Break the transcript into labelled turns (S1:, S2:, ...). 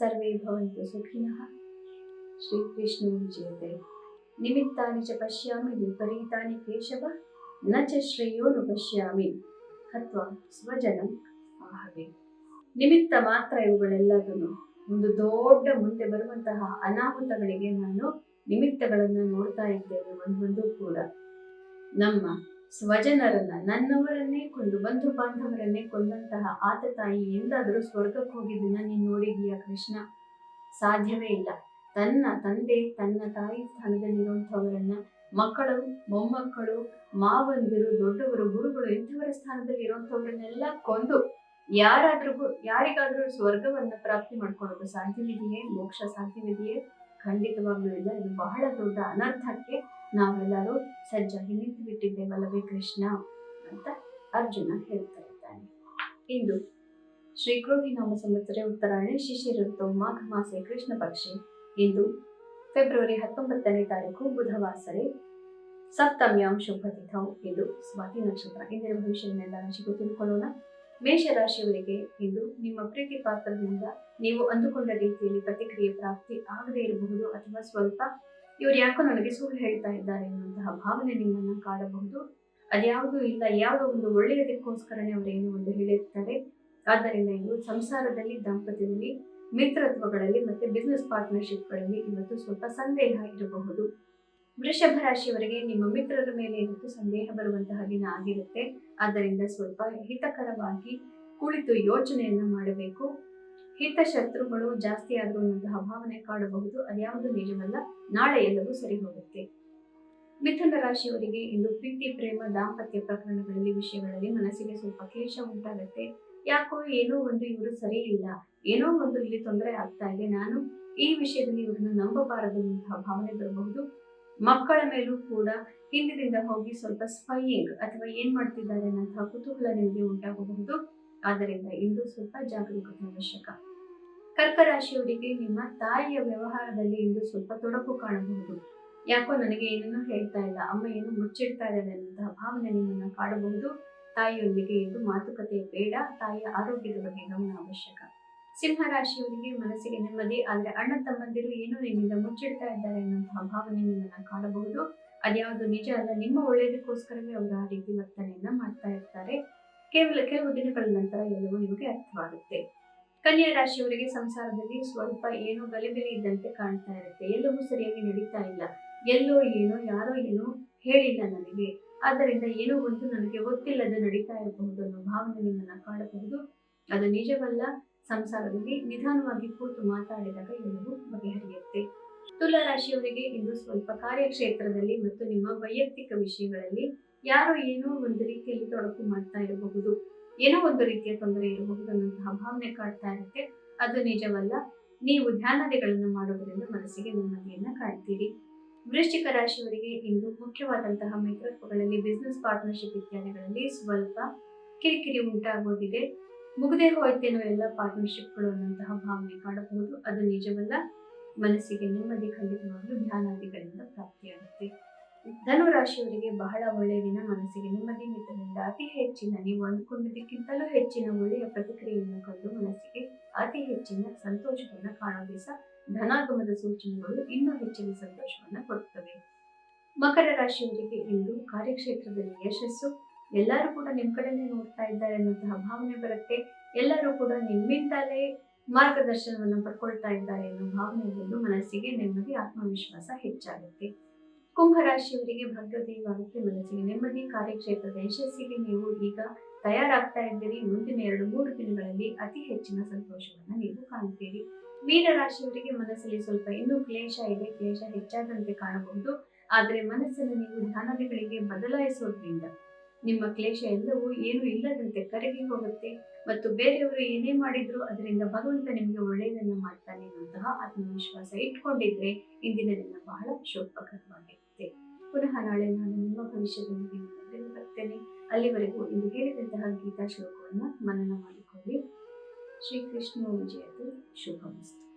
S1: सर्वे भवन्तु सुखिनः। श्रीकृष्णो विजयते। निमित्तानि च पश्यामि विपरीतानि केशव न च श्रेयोनुपश्यामि हत्वा ಸ್ವಜನಂ ಆಹವೆ. ನಿಮಿತ್ತ ಮಾತ್ರ ಇವುಗಳೆಲ್ಲದನ್ನು. ಒಂದು ದೊಡ್ಡ ಮುಂದೆ ಬರುವಂತಹ ಅನಾಹುತಗಳಿಗೆ ನಾನು ನಿಮಿತ್ತಗಳನ್ನ ನೋಡ್ತಾ ಇದ್ದೇವೆ. ಒಂದೊಂದು ಕೂಡ ನಮ್ಮ ಸ್ವಜನರನ್ನ, ನನ್ನವರನ್ನೇ ಕೊಂದು, ಬಂಧು ಬಾಂಧವರನ್ನೇ ಕೊಂದಂತಹ ಆತ ತಾಯಿ ಎಂದಾದರೂ ಸ್ವರ್ಗಕ್ಕೆ ಹೋಗಿದ್ದನ್ನ ನೀನು ನೋಡಿದೀಯಾ ಕೃಷ್ಣ? ಸಾಧ್ಯವೇ ಇಲ್ಲ. ತನ್ನ ತಂದೆ, ತನ್ನ ತಾಯಿ ಸ್ಥಾನದಲ್ಲಿರುವಂಥವರನ್ನ ಮಕ್ಕಳು, ಮೊಮ್ಮಕ್ಕಳು, ಮಾವಂದಿರು, ದೊಡ್ಡವರು, ಗುರುಗಳು ಇಂಥವರ ಸ್ಥಾನದಲ್ಲಿ ಇರುವಂಥವ್ರನ್ನೆಲ್ಲ ಕೊಂದು ಯಾರಿಗಾದ್ರೂ ಸ್ವರ್ಗವನ್ನ ಪ್ರಾಪ್ತಿ ಮಾಡ್ಕೊಳ್ಳೋದು ಸಾಧ್ಯವಿದೆಯೇ? ಮೋಕ್ಷ ಸಾಧ್ಯವಿದೆಯೇ? ಖಂಡಿತವಾಗ್ಲೂ ಇಲ್ಲ. ಇದು ಬಹಳ ದೊಡ್ಡ ಅನರ್ಥಕ್ಕೆ ನಾವೆಲ್ಲರೂ ಸಜ್ಜಾಗಿ ನಿಂತು ಬಿಟ್ಟಿದ್ದೇವಲ್ಲವೇ ಕೃಷ್ಣ ಅಂತ ಅರ್ಜುನ ಹೇಳ್ತಾ ಇದ್ದಾನೆ. ಇಂದು ಶ್ರೀಕ್ರೋಧಿ ನಾಮ ಸಂವತ್ಸರ ಉತ್ತರಾಯಣ ಶಿಶಿರ ಋತು ಮಾಘ ಮಾಸೆ ಕೃಷ್ಣ ಪಕ್ಷೆ. ಇಂದು ಫೆಬ್ರವರಿ 19ನೇ ತಾರೀಕು ಬುಧವಾಸರೆ ಸಪ್ತಮ್ಯಾಂ ಶುಭ ತಿಥೌ. ಇದು ಸ್ವಾತಿ ನಕ್ಷತ್ರ. ಇಂದಿನ ಭವಿಷ್ಯವನ್ನೆಲ್ಲ ರಾಶಿಗೂ ತಿಳ್ಕೊಳ್ಳೋಣ. ಮೇಷರಾಶಿಯವರಿಗೆ ಇಂದು ನಿಮ್ಮ ಪ್ರೀತಿ ಪಾತ್ರದಿಂದ ನೀವು ಅಂದುಕೊಂಡ ರೀತಿಯಲ್ಲಿ ಪ್ರತಿಕ್ರಿಯೆ ಪ್ರಾಪ್ತಿ ಆಗದೇ ಇರಬಹುದು, ಅಥವಾ ಸ್ವಲ್ಪ ಇವರು ಯಾಕೋ ನನಗೆ ಸುಳ್ಳು ಹೇಳ್ತಾ ಇದ್ದಾರೆ ಎನ್ನುವಂತಹ ಭಾವನೆ ನಿಮ್ಮನ್ನ ಕಾಡಬಹುದು. ಅದ್ಯಾವುದೂ ಇಲ್ಲ, ಯಾವುದೋ ಒಂದು ಒಳ್ಳೆಯದಕ್ಕೋಸ್ಕರನೇ ಅವರೇನು ಒಂದು ಹೇಳಿರ್ತಾರೆ. ಆದ್ದರಿಂದ ಇದು ಸಂಸಾರದಲ್ಲಿ, ದಾಂಪತ್ಯದಲ್ಲಿ, ಮಿತ್ರತ್ವಗಳಲ್ಲಿ ಮತ್ತೆ ಬಿಸ್ನೆಸ್ ಪಾರ್ಟ್ನರ್ಶಿಪ್ಗಳಲ್ಲಿ ಇವತ್ತು ಸ್ವಲ್ಪ ಸಂದೇಹ ಇರಬಹುದು. ವೃಷಭ ರಾಶಿಯವರಿಗೆ ನಿಮ್ಮ ಮಿತ್ರರ ಮೇಲೆ ಇವತ್ತು ಸಂದೇಹ ಬರುವಂತಹ ದಿನ ಆಗಿರುತ್ತೆ. ಆದ್ದರಿಂದ ಸ್ವಲ್ಪ ಹಿತಕರವಾಗಿ ಕುಳಿತು ಯೋಚನೆಯನ್ನ ಮಾಡಬೇಕು. ಹಿತಶತ್ರುಗಳು ಜಾಸ್ತಿ ಆಗುವಂತಹ ಭಾವನೆ ಕಾಡಬಹುದು. ಅದ್ಯಾವುದು ನಿಜವಲ್ಲ. ನಾಳೆ ಎಲ್ಲವೂ ಸರಿ ಹೋಗುತ್ತೆ. ಮಿಥುನ ರಾಶಿಯವರಿಗೆ ಇಂದು ಪ್ರೀತಿ, ಪ್ರೇಮ, ದಾಂಪತ್ಯ ಪ್ರಕರಣಗಳಲ್ಲಿ, ವಿಷಯಗಳಲ್ಲಿ ಮನಸ್ಸಿಗೆ ಸ್ವಲ್ಪ ಕ್ಲೇಶ ಉಂಟಾಗುತ್ತೆ. ಯಾಕೋ ಏನೋ ಒಂದು ಇವರು ಸರಿ ಇಲ್ಲ, ಏನೋ ಒಂದು ಇಲ್ಲಿ ತೊಂದರೆ ಆಗ್ತಾ ಇದೆ, ನಾನು ಈ ವಿಷಯದಲ್ಲಿ ಇವ್ರನ್ನ ನಂಬಬಾರದು ಅನ್ನುವಂತಹ ಭಾವನೆ ಬರಬಹುದು. ಮಕ್ಕಳ ಮೇಲೂ ಕೂಡ ಹಿಂದಿನಿಂದ ಹೋಗಿ ಸ್ವಲ್ಪ ಸ್ಪೈಯಿಂಗ್ ಅಥವಾ ಏನ್ ಮಾಡ್ತಿದ್ದಾರೆ ಅನ್ನೋಂತಹ ಕುತೂಹಲ ನಿಮಗೆ ಉಂಟಾಗಬಹುದು. ಆದ್ದರಿಂದ ಇಂದು ಸ್ವಲ್ಪ ಜಾಗರೂಕತೆ ಅವಶ್ಯಕ. ಕರ್ಕ ರಾಶಿಯವರಿಗೆ ನಿಮ್ಮ ತಾಯಿಯ ವ್ಯವಹಾರದಲ್ಲಿ ಇಂದು ಸ್ವಲ್ಪ ತೊಡಕು ಕಾಣಬಹುದು. ಯಾಕೋ ನನಗೆ ಏನನ್ನೂ ಹೇಳ್ತಾ ಇಲ್ಲ, ಅಮ್ಮ ಏನೋ ಮುಚ್ಚಿಡ್ತಾ ಇದ್ದಾರೆ ಅನ್ನುವಂತಹ ಭಾವನೆ ನಿಮ್ಮನ್ನ ಕಾಡಬಹುದು. ತಾಯಿಯೊಂದಿಗೆ ಇಂದು ಮಾತುಕತೆ ಬೇಡ. ತಾಯಿಯ ಆರೋಗ್ಯದ ಬಗ್ಗೆ ಗಮನ ಅವಶ್ಯಕ. ಸಿಂಹ ರಾಶಿಯವರಿಗೆ ಮನಸ್ಸಿಗೆ ನೆಮ್ಮದಿ, ಆದ್ರೆ ಅಣ್ಣ ತಮ್ಮಂದಿರು ಏನೋ ನಿಮ್ಮಿಂದ ಮುಚ್ಚಿಡ್ತಾ ಇದ್ದಾರೆ ಅನ್ನುವಂತಹ ಭಾವನೆ ನಿಮ್ಮನ್ನ ಕಾಡಬಹುದು. ಅದ್ಯಾವುದು ನಿಜ ಅಲ್ಲ. ನಿಮ್ಮ ಒಳ್ಳೆಯದಕ್ಕೋಸ್ಕರವೇ ಅವರು ಆ ರೀತಿ ವರ್ತನೆಯನ್ನ ಮಾಡ್ತಾ ಇರ್ತಾರೆ. ಕೆಲವು ದಿನಗಳ ನಂತರ ಎಲ್ಲವೂ ನಿಮಗೆ ಅರ್ಥವಾಗುತ್ತೆ. ಕನ್ಯಾ ರಾಶಿಯವರಿಗೆ ಸಂಸಾರದಲ್ಲಿ ಸ್ವಲ್ಪ ಏನೋ ಗಲಿಬಿಲಿ ಇದ್ದಂತೆ ಕಾಣ್ತಾ ಇರುತ್ತೆ. ಎಲ್ಲವೂ ಸರಿಯಾಗಿ ನಡೀತಾ ಇಲ್ಲ. ಎಲ್ಲೋ ಏನೋ, ಯಾರೋ ಏನೋ ಹೇಳಿಲ್ಲ ನನಗೆ, ಆದ್ದರಿಂದ ಏನೋ ಒಂದು ನನಗೆ ಗೊತ್ತಿಲ್ಲದೆ ನಡೀತಾ ಇರಬಹುದು ಅನ್ನೋ ಭಾವನೆ ನಿಮ್ಮನ್ನ ಕಾಡಬಹುದು. ಅದು ನಿಜವಲ್ಲ. ಸಂಸಾರದಲ್ಲಿ ನಿಧಾನವಾಗಿ ಕೂತು ಮಾತಾಡಿದಾಗ ಎಲ್ಲವೂ ಬಗೆಹರಿಯುತ್ತೆ. ತುಲಾ ರಾಶಿಯವರಿಗೆ ಇಂದು ಸ್ವಲ್ಪ ಕಾರ್ಯಕ್ಷೇತ್ರದಲ್ಲಿ ಮತ್ತು ನಿಮ್ಮ ವೈಯಕ್ತಿಕ ವಿಷಯಗಳಲ್ಲಿ ಯಾರೋ ಏನೋ ಒಂದು ರೀತಿಯಲ್ಲಿ ತೊಡಕು ಮಾಡ್ತಾ ಇರಬಹುದು, ಏನೋ ಒಂದು ರೀತಿಯ ತೊಂದರೆ ಇರಬಹುದು ಅನ್ನುವಂತಹ ಭಾವನೆ ಕಾಡ್ತಾ ಇರುತ್ತೆ. ಅದು ನಿಜವಲ್ಲ. ನೀವು ಧ್ಯಾನಾದಿಗಳನ್ನು ಮಾಡೋದ್ರಿಂದ ಮನಸ್ಸಿಗೆ ನೆಮ್ಮದಿಯನ್ನ ಕಾಣ್ತೀರಿ. ವೃಶ್ಚಿಕ ರಾಶಿಯವರಿಗೆ ಇಂದು ಮುಖ್ಯವಾದಂತಹ ಮಿತ್ರತ್ವಗಳಲ್ಲಿ, ಬಿಸ್ನೆಸ್ ಪಾರ್ಟ್ನರ್ಶಿಪ್ ಇತ್ಯಾದಿಗಳಲ್ಲಿ ಸ್ವಲ್ಪ ಕಿರಿಕಿರಿ ಉಂಟಾಗೋದಿದೆ. ಮುಗದೆ ಹೋಯ್ತೇನೋ ಎಲ್ಲ ಪಾರ್ಟ್ನರ್ಶಿಪ್ಗಳು ಅನ್ನುವಂತಹ ಭಾವನೆ ಕಾಡಬಹುದು. ಅದು ನಿಜವಲ್ಲ. ಮನಸ್ಸಿಗೆ ನೆಮ್ಮದಿ ಖಂಡಿತವಾಗಲೂ ಧ್ಯಾನಾದಿಗಳಿಂದ ಪ್ರಾಪ್ತಿಯಾಗುತ್ತೆ. ಧನು ರಾಶಿಯವರಿಗೆ ಬಹಳ ಒಳ್ಳೆಯ ದಿನ. ಮನಸ್ಸಿಗೆ ನೆಮ್ಮದಿ, ಮಿತ್ರರಿಂದ ಅತಿ ಹೆಚ್ಚಿನ, ನೀವು ಅಂದುಕೊಂಡಿದ್ದಕ್ಕಿಂತಲೂ ಹೆಚ್ಚಿನ ಒಳ್ಳೆಯ ಪ್ರತಿಕ್ರಿಯೆಯನ್ನು ಕಂಡು ಮನಸ್ಸಿಗೆ ಅತಿ ಹೆಚ್ಚಿನ ಸಂತೋಷವನ್ನ ಕಾಣೋ ದಿವಸ. ಧನಾಗಮದ ಸೂಚನೆಗಳು ಇನ್ನೂ ಹೆಚ್ಚಿನ ಸಂತೋಷವನ್ನ ಕೊಡುತ್ತವೆ. ಮಕರ ರಾಶಿಯವರಿಗೆ ಇಂದು ಕಾರ್ಯಕ್ಷೇತ್ರದಲ್ಲಿ ಯಶಸ್ಸು. ಎಲ್ಲರೂ ಕೂಡ ನಿಮ್ ಕಡೆನೇ ನೋಡ್ತಾ ಇದ್ದಾರೆ ಅನ್ನುವಂತಹ ಭಾವನೆ ಬರುತ್ತೆ. ಎಲ್ಲರೂ ಕೂಡ ನಿಮ್ಮಿಂದಲೇ ಮಾರ್ಗದರ್ಶನವನ್ನು ಪಡ್ಕೊಳ್ತಾ ಇದ್ದಾರೆ ಅನ್ನೋ ಭಾವನೆ ಬಂದು ಮನಸ್ಸಿಗೆ ನೆಮ್ಮದಿ, ಆತ್ಮವಿಶ್ವಾಸ ಹೆಚ್ಚಾಗುತ್ತೆ. ಕುಂಭ ರಾಶಿಯವರಿಗೆ ಭಾಗ್ಯೋದಯವಾಗುತ್ತೆ. ಮನಸ್ಸಿಗೆ ನೆಮ್ಮದಿ, ಕಾರ್ಯಕ್ಷೇತ್ರದ ಯಶಸ್ಸಿಗೆ ನೀವು ಈಗ ತಯಾರಾಗ್ತಾ ಇದ್ದೀರಿ. ಮುಂದಿನ 2-3 ದಿನಗಳಲ್ಲಿ ಅತಿ ಹೆಚ್ಚಿನ ಸಂತೋಷವನ್ನ ನೀವು ಕಾಣ್ತೀರಿ. ಮೀನ ರಾಶಿಯವರಿಗೆ ಮನಸ್ಸಲ್ಲಿ ಸ್ವಲ್ಪ ಇನ್ನೂ ಕ್ಲೇಶ ಇದೆ. ಕ್ಲೇಶ ಹೆಚ್ಚಾದಂತೆ ಕಾಣಬಹುದು. ಆದರೆ ಮನಸ್ಸನ್ನು ನೀವು ಧ್ಯಾನಾದಿಗಳಿಗೆ ಬದಲಾಯಿಸೋದ್ರಿಂದ ನಿಮ್ಮ ಕ್ಲೇಶ ಎಲ್ಲವೂ ಏನು ಇಲ್ಲದಂತೆ ಕರಗಿ ಹೋಗುತ್ತೆ. ಮತ್ತು ಬೇರೆಯವರು ಏನೇ ಮಾಡಿದ್ರು ಅದರಿಂದ ಭಗವಂತ ನಿಮಗೆ ಒಳ್ಳೆಯದನ್ನ ಮಾಡ್ತಾನೆ ಅನ್ನುವಂತಹ ಆತ್ಮವಿಶ್ವಾಸ ಇಟ್ಕೊಂಡಿದ್ರೆ ಇಂದಿನ ದಿನ ಬಹಳ ಶೋಭಕರವಾಗಿರುತ್ತೆ. ಪುನಃ ನಾಳೆ ನಾನು ನಿಮ್ಮ ಭವಿಷ್ಯದೊಂದಿಗೆ ಬರ್ತೇನೆ. ಅಲ್ಲಿವರೆಗೂ ಇಂದು ಹೇಳಿದಂತಹ ಗೀತಾ ಶ್ಲೋಕವನ್ನು ಮನನ ಮಾಡಿಕೊಳ್ಳಿ. ಶ್ರೀಕೃಷ್ಣ ವಿಜಯತೆ. ಶುಭಮಸ್ತು.